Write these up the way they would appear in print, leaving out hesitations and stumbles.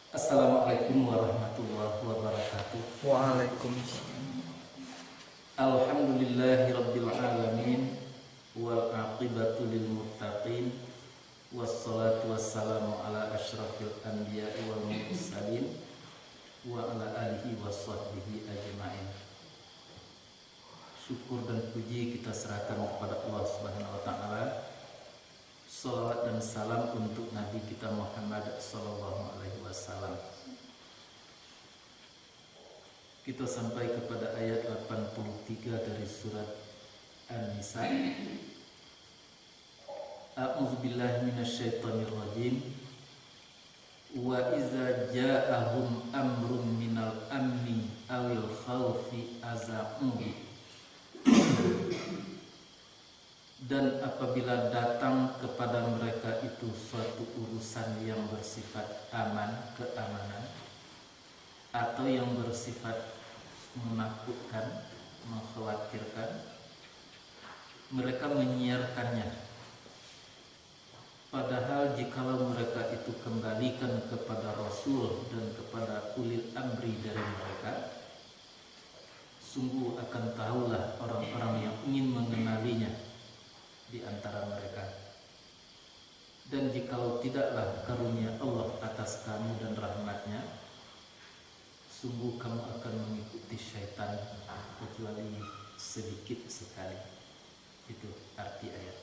Assalamualaikum warahmatullahi wabarakatuh. Waalaikumsalam. Alhamdulillahi rabbil alamin wal aqibatu lil muttaqin wassalatu wassalamu ala asyrafil anbiya'i wal mursalin wa ala alihi washabbihi ajma'in. Syukur dan puji kita serahkan kepada Allah Subhanahu wa taala. Salawat dan salam untuk Nabi kita Muhammad sallallahu alaihi wasallam. Kita sampai kepada ayat 83 dari surat An-Nisa. A'udzubillahi minasyaitonirrajim. Wa iza ja'ahum amrun minal amni awil khawfi aza'u. Dan apabila datang kepada mereka itu suatu urusan yang bersifat keamanan, atau yang bersifat menakutkan, mengkhawatirkan, mereka menyiarkannya. Padahal jikalau mereka itu kembalikan kepada Rasul dan kepada ulil amri dari mereka, sungguh akan tahulah orang-orang yang ingin mengenalinya di antara mereka. Dan jikalau tidaklah karunia Allah atas kamu dan rahmatnya, sungguh kamu akan mengikuti syaitan kecuali sedikit sekali. Itu arti ayat.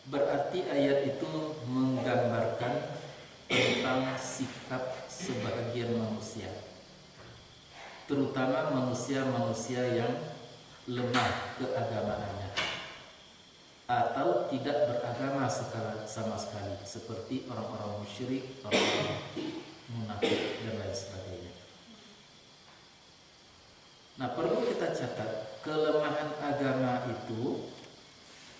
Berarti ayat itu menggambarkan tentang sikap sebagian manusia, terutama manusia-manusia yang lemah keagamaannya atau tidak beragama sama sekali, seperti orang-orang musyrik, orang-orang munafik dan lain sebagainya. Nah, perlu kita catat, kelemahan agama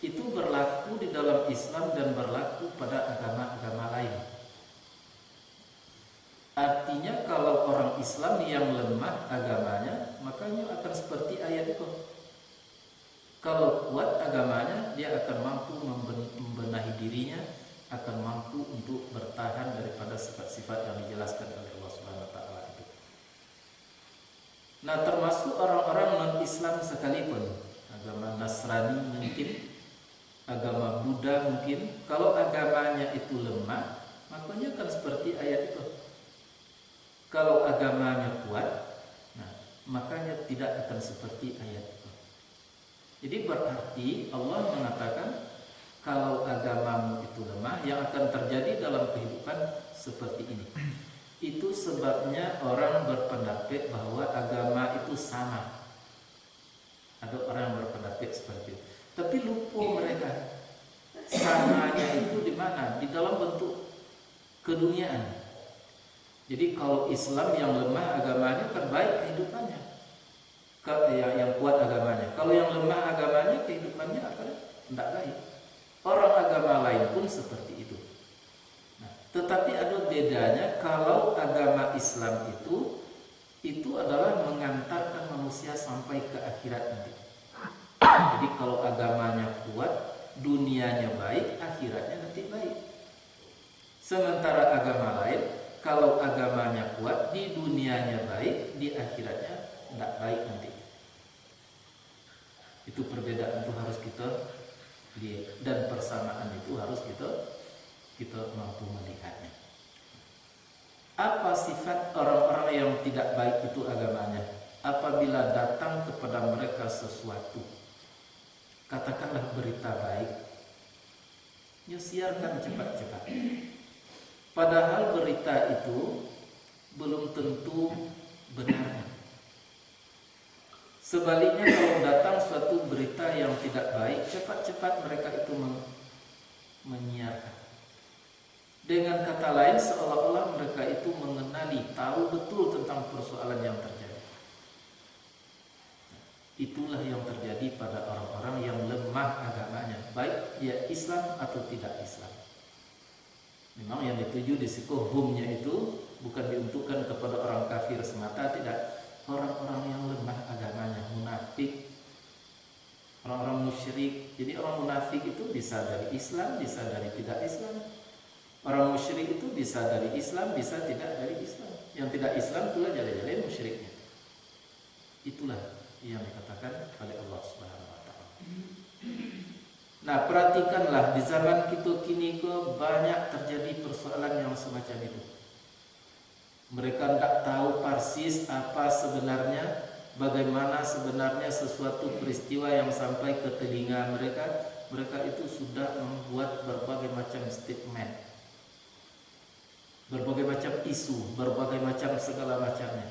itu berlaku di dalam Islam dan berlaku pada agama-agama lain. Artinya kalau orang Islam yang lemah agamanya, makanya akan seperti ayat itu. Kalau kuat agamanya, dia akan mampu membenahi dirinya, akan mampu untuk bertahan daripada sifat-sifat yang dijelaskan oleh Allah Subhanahu wa taala itu. Nah, termasuk orang-orang non-Islam sekalipun, agama Nasrani mungkin, agama Buddha mungkin, kalau agamanya itu lemah, makanya akan seperti ayat itu. Kalau agamanya kuat, nah, makanya tidak akan seperti ayat itu. Jadi berarti Allah mengatakan kalau agamamu itu lemah, yang akan terjadi dalam kehidupan seperti ini. Itu sebabnya orang berpendapat bahwa agama itu sama. Ada orang yang berpendapat seperti itu. Tapi lupa mereka. Samanya itu di mana? Di dalam bentuk keduniaan. Jadi kalau Islam yang lemah agamanya kan baik kehidupannya. Yang kuat agamanya. Kalau yang lemah agamanya, kehidupannya akan tidak baik. Orang agama lain pun seperti itu. Nah, tetapi ada bedanya kalau agama Islam itu adalah mengantarkan manusia sampai ke akhirat nanti. Jadi kalau agamanya kuat, dunianya baik, akhiratnya nanti baik. Sementara agama lain, kalau agamanya kuat, di dunianya baik, di akhiratnya tidak baik nanti. Itu perbedaan itu harus kita lihat, dan persamaan itu harus kita mampu melihatnya. Apa sifat orang-orang yang tidak baik itu agamanya? Apabila datang kepada mereka sesuatu, katakanlah berita baik, ya siarkan cepat-cepat. Padahal berita itu belum tentu benar. Sebaliknya kalau datang suatu berita yang tidak baik, cepat-cepat mereka itu menyiarkan. Dengan kata lain, seolah-olah mereka itu mengenali, tahu betul tentang persoalan yang terjadi. Itulah yang terjadi pada orang-orang yang lemah agamanya, baik dia Islam atau tidak Islam. Memang yang dituju di situ humnya itu bukan diuntukkan kepada orang kafir semata, tidak. Orang-orang yang lemah agamanya, munafik, orang-orang musyrik. Jadi orang munafik itu bisa dari Islam, bisa dari tidak Islam. Orang musyrik bisa dari Islam, bisa tidak dari Islam. Yang tidak Islam itulah jale-jale musyriknya. Itulah yang dikatakan oleh Allah Subhanahu wa taala. Nah, perhatikanlah di zaman kita kini kok banyak terjadi persoalan yang semacam itu. Mereka tidak tahu persis apa sebenarnya, bagaimana sebenarnya sesuatu peristiwa yang sampai ke telinga mereka. Mereka itu sudah membuat berbagai macam statement, berbagai macam isu, berbagai macam segala macamnya.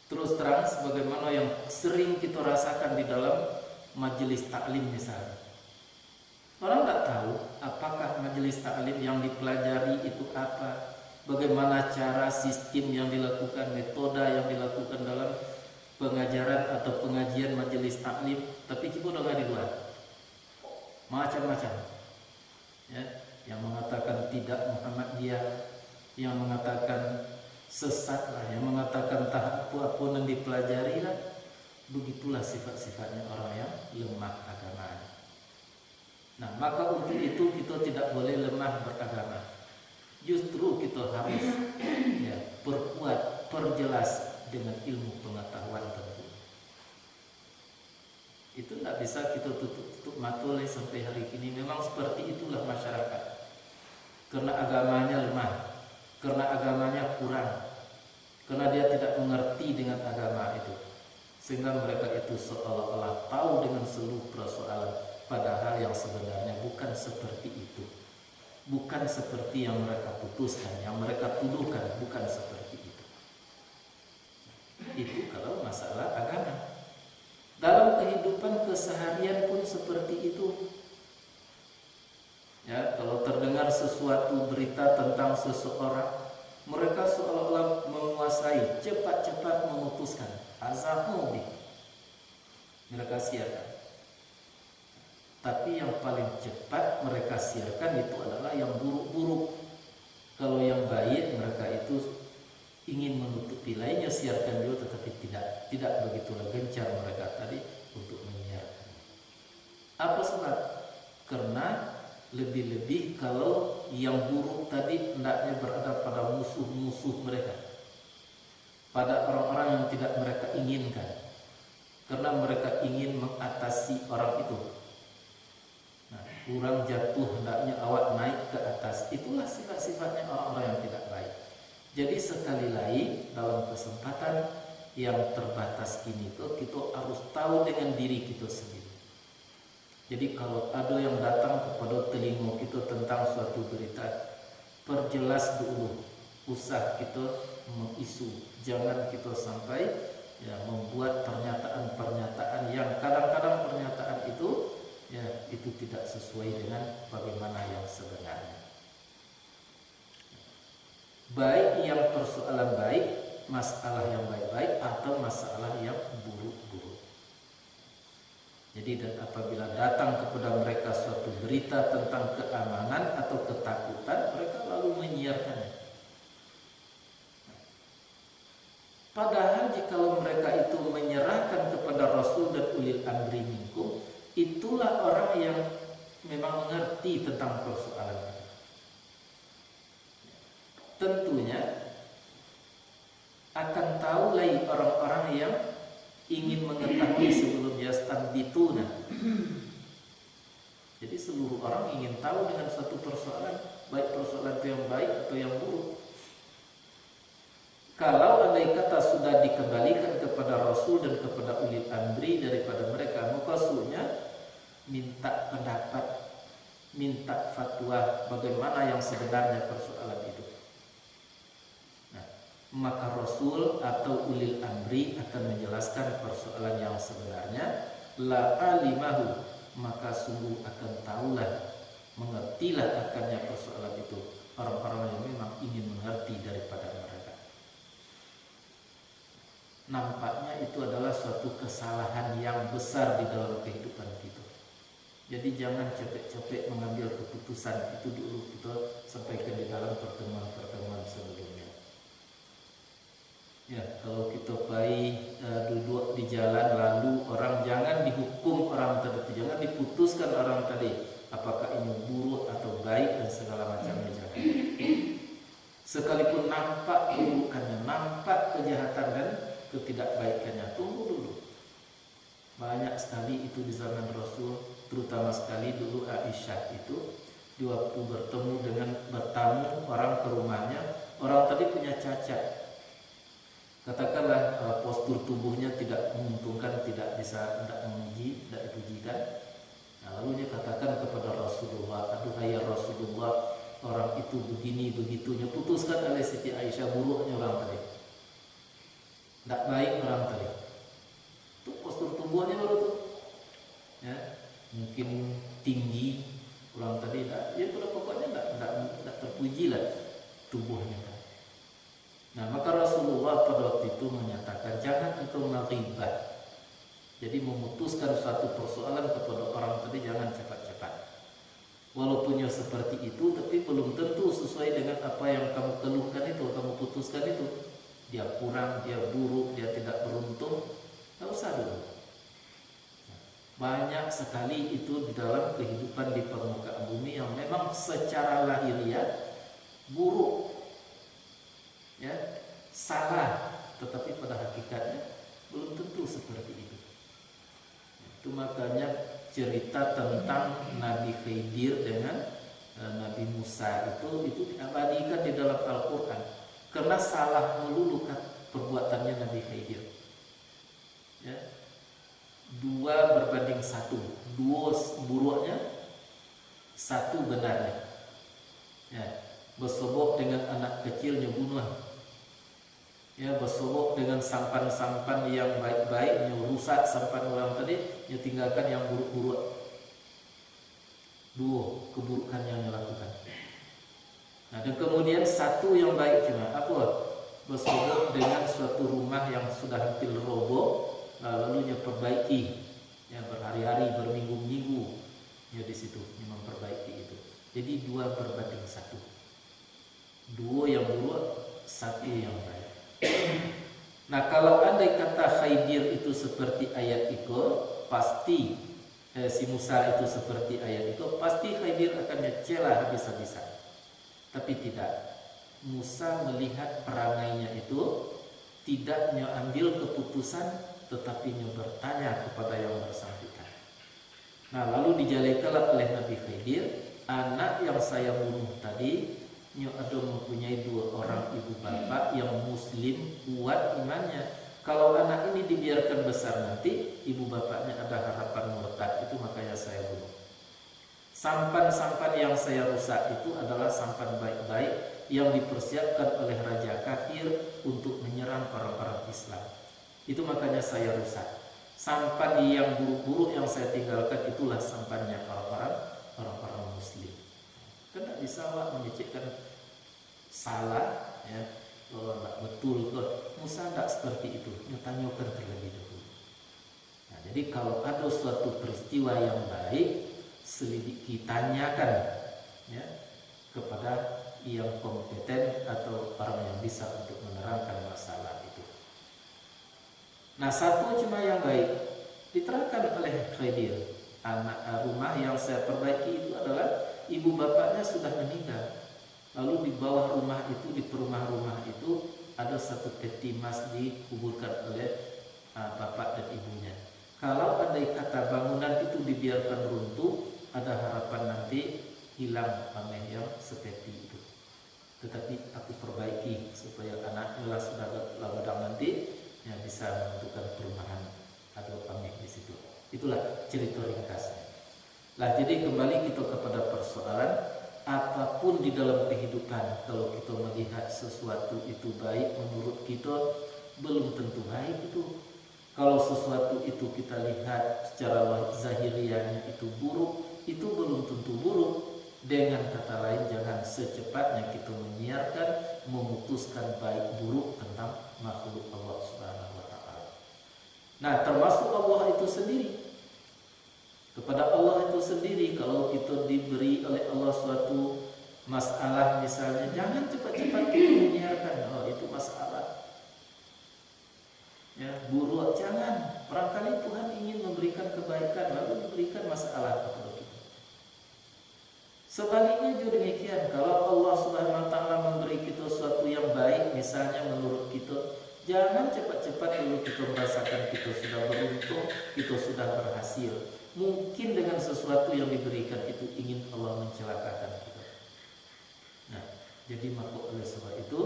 Terus terang sebagaimana yang sering kita rasakan di dalam majelis taklim misalnya. Orang tak tahu apakah majelis taklim yang dipelajari itu apa, bagaimana cara sistem yang dilakukan, metode yang dilakukan dalam pengajaran atau pengajian majelis taklim. Tapi kita udah di luar macam-macam ya, yang mengatakan tidak Muhammadiyah, yang mengatakan sesat lah, yang mengatakan tak apa yang dipelajari lah. Begitulah sifat-sifatnya orang yang lemah agama. Nah, maka untuk itu kita tidak boleh lemah beragama. Justru kita harus ya, perkuat, perjelas dengan ilmu pengetahuan tentu. Itu tidak bisa kita tutup mata oleh sampai hari ini. Memang seperti itulah masyarakat. Karena agamanya lemah, karena agamanya kurang, karena dia tidak mengerti dengan agama itu, sehingga mereka itu seolah-olah tahu dengan seluruh persoalan, padahal yang sebenarnya bukan seperti itu. Bukan seperti yang mereka putuskan, yang mereka tuduhkan, bukan seperti itu. Itu kalau masalah agama. Dalam kehidupan keseharian pun seperti itu. Ya, kalau terdengar sesuatu berita tentang seseorang, mereka seolah-olah menguasai, cepat-cepat memutuskan. Azamudi mereka siarkan. Tapi yang paling cepat mereka siarkan itu adalah yang buruk-buruk. Kalau yang baik mereka itu ingin menutupi lainnya, siarkan juga, tetapi tidak begitulah gencar mereka tadi untuk menyiarkan. Apa sebab? Karena lebih-lebih kalau yang buruk tadi hendaknya berada pada musuh-musuh mereka, pada orang-orang yang tidak mereka inginkan, karena mereka ingin mengatasi orang itu. Nah, kurang jatuh hendaknya awak naik ke atas. Itulah sifat-sifatnya orang-orang yang tidak baik. Jadi sekali lagi dalam kesempatan yang terbatas ini tuh kita harus tahu dengan diri kita sendiri. Jadi kalau ada yang datang kepada telinga kita tentang suatu berita, perjelas dulu, usah kita mengisu, jangan kita sampai ya membuat pernyataan-pernyataan yang kadang-kadang pernyataan itu ya itu tidak sesuai dengan bagaimana yang sebenarnya. Baik yang persoalan baik, masalah yang baik-baik, atau masalah yang buruk-buruk. Jadi dan apabila datang kepada mereka suatu berita tentang keamanan atau ketakutan, mereka lalu menyiarkannya. Padahal jikalau mereka itu menyerahkan kepada Rasul dan ulil amri minkum, itulah orang yang memang mengerti tentang persoalan itu. Tentunya akan tahu lagi orang-orang yang ingin mengetahui sebelum yastanbituna. Jadi seluruh orang ingin tahu dengan suatu persoalan, baik persoalan itu yang baik atau yang buruk. Kalau andai kata sudah dikembalikan kepada Rasul dan kepada ulil amri daripada mereka, maka maksudnya minta pendapat, minta fatwa bagaimana yang sebenarnya persoalan itu. Maka Rasul atau ulil amri akan menjelaskan persoalan yang sebenarnya, la alimahu, maka sungguh akan tahulah, mengertilah akannya persoalan itu orang-orang yang memang ingin mengerti daripada mereka. Nampaknya itu adalah suatu kesalahan yang besar di dalam kehidupan kita. Jadi jangan capek-capek mengambil keputusan itu dulu kita sampaikan di dalam pertemuan-pertemuan sebelumnya. Ya, kalau kita duduk di jalan lalu orang, jangan dihukum orang tadi, jangan diputuskan orang tadi apakah ini buruk atau baik dan segala macamnya, jangan. Sekalipun nampak keburukannya, nampak kejahatan dan ketidakbaikannya, tunggu dulu. Banyak sekali itu di zaman Rasul, terutama sekali dulu Aisyah itu di waktu bertamu orang ke rumahnya, orang tadi punya cacat. Katakanlah postur tubuhnya tidak menguntungkan, tidak dipujikan. Nah, lalu dia katakan kepada Rasulullah, aduhai Rasulullah, orang itu begini begitunya, putuskan oleh Siti Aisyah, buruknya orang tadi, tidak baik orang tadi. Itu postur tubuhnya baru tuh, ya, mungkin tinggi orang tadi, ya pokoknya tidak terpuji lah tubuhnya. Nah, maka Rasulullah pada waktu itu menyatakan jangan engkau maghibah. Jadi memutuskan suatu persoalan kepada orang tadi jangan cepat-cepat. Walaupun yang seperti itu, tapi belum tentu sesuai dengan apa yang kamu keluhkan itu, kamu putuskan itu. Dia kurang, dia buruk, dia tidak beruntung, tak usah dulu. Banyak sekali itu di dalam kehidupan di permukaan bumi yang memang secara lahiriah buruk, ya, salah, tetapi pada hakikatnya belum tentu seperti itu. Itu makanya cerita tentang Nabi Khidir dengan Nabi Musa itu diabadikan di dalam Al-Quran karena salah melulu perbuatannya Nabi Khidir, ya. 2 berbanding 1, 2 buruknya, 1 benarnya, ya. Bersobok dengan anak kecilnya bunuh, ya, bersobok dengan sampan-sampan yang baik-baik, yang rusak sampan orang tadi, dia tinggalkan yang buruk-buruk. 2 keburukan yang dilakukan. Nah, dan kemudian 1 yang baik cuma apa? Bersobok dengan suatu rumah yang sudah hampir roboh, lalu dia perbaiki, ya, berhari-hari, berminggu-minggu, ya, di situ dia memperbaiki itu. Jadi 2 berbanding 1. 2 yang buruk, 1 yang baik. Nah, kalau andai kata Khidir itu seperti ayat itu, pasti si Musa itu seperti ayat itu, pasti Khidir akan dicela habis-habisan. Tapi tidak. Musa melihat perangainya itu, tidak mengambil keputusan, tetapi bertanya kepada yang bersangkutan. Nah, lalu dijadikanlah oleh Nabi Khidir, anak yang saya bunuh tadi, ada mempunyai 2 orang ibu bapak yang muslim, kuat imannya. Kalau anak ini dibiarkan besar nanti, ibu bapaknya ada harapan murtad, itu makanya saya bunuh. Sampan-sampan yang saya rusak itu adalah sampan baik-baik yang dipersiapkan oleh Raja Kafir untuk menyerang orang-orang Islam. Itu makanya saya rusak. Sampan yang buruk-buruk yang saya tinggalkan itulah sampannya orang-orang muslim. Kan tidak bisa menyecikkan salah, ya, tidak betul kok. Musa tidak seperti itu, tanyakan terlebih dahulu. Nah, jadi kalau ada suatu peristiwa yang baik, selidiki, tanyakan, ya, kepada yang kompeten atau orang yang bisa untuk menerangkan masalah itu. Nah, 1 cuma yang baik diterangkan oleh Khidir. Anak rumah yang saya perbaiki itu adalah ibu bapaknya sudah meninggal. Lalu di bawah rumah itu, di perumah-rumah itu ada 1 peti emas dikuburkan oleh bapak dan ibunya. Kalau andai kata bangunan itu dibiarkan runtuh, ada harapan nanti hilang pameh yang sepeti itu. Tetapi aku perbaiki supaya anaknya lah sudah ladang nanti, ya, bisa menentukan perumahan atau pameh di situ. Itulah cerita ringkasnya. Lah, jadi kembali kita kepada persoalan, apapun di dalam kehidupan, kalau kita melihat sesuatu itu baik menurut kita, belum tentu baik itu. Kalau sesuatu itu kita lihat secara zahiriahnya itu buruk, itu belum tentu buruk. Dengan kata lain, jangan secepatnya kita menyiarkan, memutuskan baik buruk tentang makhluk Allah Subhanahu wa taala. Nah, termasuk Allah itu sendiri. Kepada Allah itu sendiri, kalau kita diberi oleh Allah suatu masalah misalnya, jangan cepat-cepat kita menyiarkan, oh itu masalah, ya, buruk, jangan. Barangkali Tuhan ingin memberikan kebaikan, lalu diberikan masalah kepada kita. Sebaliknya juga demikian, kalau Allah Subhanahu wa taala memberi kita suatu misalnya menurut kita, jangan cepat-cepat dulu kita merasakan kita sudah beruntung, kita sudah berhasil. Mungkin dengan sesuatu yang diberikan itu ingin Allah mencelakakan kita. Nah, jadi maka oleh sebab itu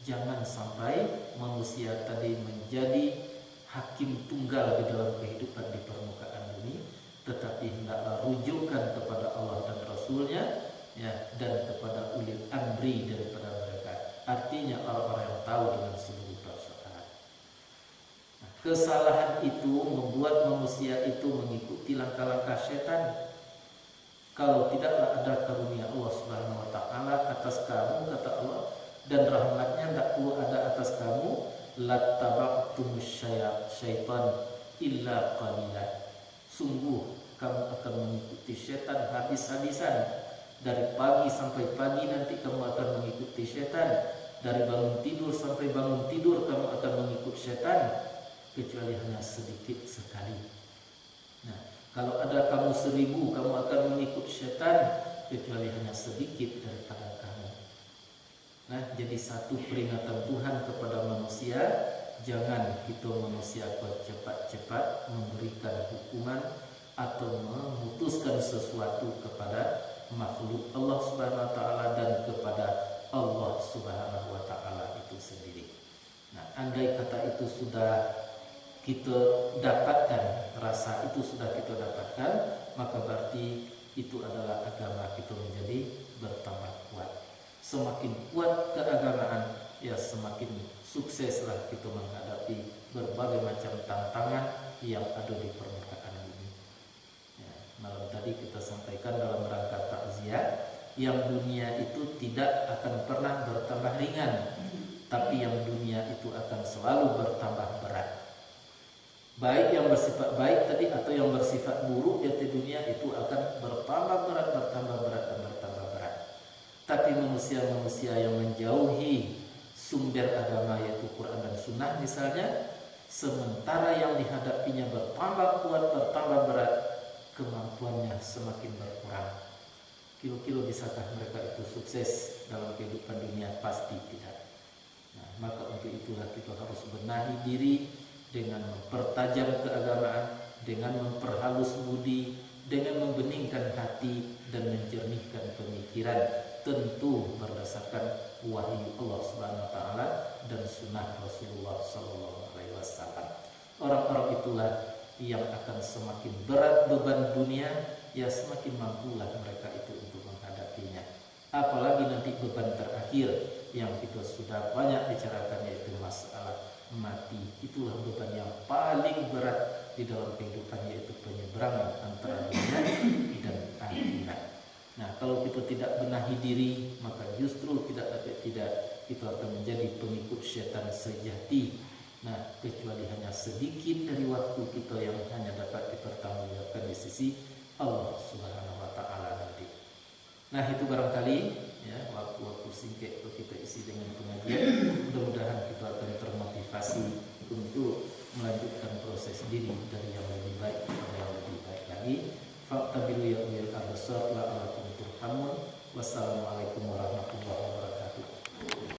jangan sampai manusia tadi menjadi hakim tunggal di dalam kehidupan di permukaan bumi, tetapi hendaklah rujukan kepada Allah dan Rasulnya, ya, dan kepada ulil amri daripada mereka. Artinya orang-orang yang tahu dengan seluruh persoalan. Nah, kesalahan itu membuat manusia itu mengikuti langkah-langkah setan. Kalau tidaklah ada karunia Allah Subhanahu wa taala atas kamu, kata Allah, dan rahmatnya tidak perlu ada atas kamu, lattaba'tum syaitan illa qalilan. Sungguh kamu akan mengikuti setan habis-habisan. Dari pagi sampai pagi nanti kamu akan mengikuti setan. Dari bangun tidur sampai bangun tidur kamu akan mengikuti setan, kecuali hanya sedikit sekali. Nah, kalau ada kamu 1000, kamu akan mengikuti setan, kecuali hanya sedikit daripada kamu. Nah, jadi satu peringatan Tuhan kepada manusia, jangan kita manusia cepat-cepat memberikan hukuman atau memutuskan sesuatu kepada makhluk Allah Subhanahu wa taala dan kepada Allah Subhanahu wa taala itu sendiri. Nah, andai kata itu sudah kita dapatkan, rasa itu sudah kita dapatkan, maka berarti itu adalah agama kita menjadi bertambah kuat. Semakin kuat keagamaan, ya semakin sukseslah kita menghadapi berbagai macam tantangan yang ada di permukaan bumi. Ya, malam tadi kita sampaikan dalam rangka takziah, yang dunia itu tidak akan pernah bertambah ringan, tapi yang dunia itu akan selalu bertambah berat. Baik yang bersifat baik tadi atau yang bersifat buruk di dunia itu akan bertambah berat, bertambah berat, dan bertambah berat. Tapi manusia-manusia yang menjauhi sumber agama yaitu Quran dan Sunnah misalnya, sementara yang dihadapinya bertambah kuat, bertambah berat, kemampuannya semakin berkurang. Kilo-kilo bisakah mereka itu sukses dalam kehidupan dunia? Pasti tidak. Nah, maka untuk itulah kita harus benahi diri dengan mempertajam keagamaan, dengan memperhalus budi, dengan membeningkan hati dan menjernihkan pemikiran, tentu berdasarkan wahyu Allah Subhanahu wa taala dan sunnah Rasulullah sallallahu alaihi wasallam. Orang-orang itulah yang akan semakin berat beban dunia, ya semakin mampulah mereka itu untuk menghadapinya. Apalagi nanti beban terakhir yang kita sudah banyak bicarakan, yaitu masalah mati. Itulah beban yang paling berat di dalam kehidupan, yaitu penyeberangan antara dunia dan akhirat. Nah, kalau kita tidak benahi diri, maka justru tidak kita akan menjadi pengikut setan sejati. Nah, kecuali hanya sedikit dari waktu kita yang hanya dapat dipertanggungjawabkan di sisi Allah Subhanahu wa taala nanti. Nah, itu barangkali ya waktu-waktu singkat itu kita isi dengan pengajian. Mudah-mudahan kita akan termotivasi untuk melanjutkan proses diri dari yang lebih baik kepada yang lebih baik lagi. Faqtabilu ya ulil absar la'allakum turhamun. Wassalamualaikum warahmatullahi wabarakatuh.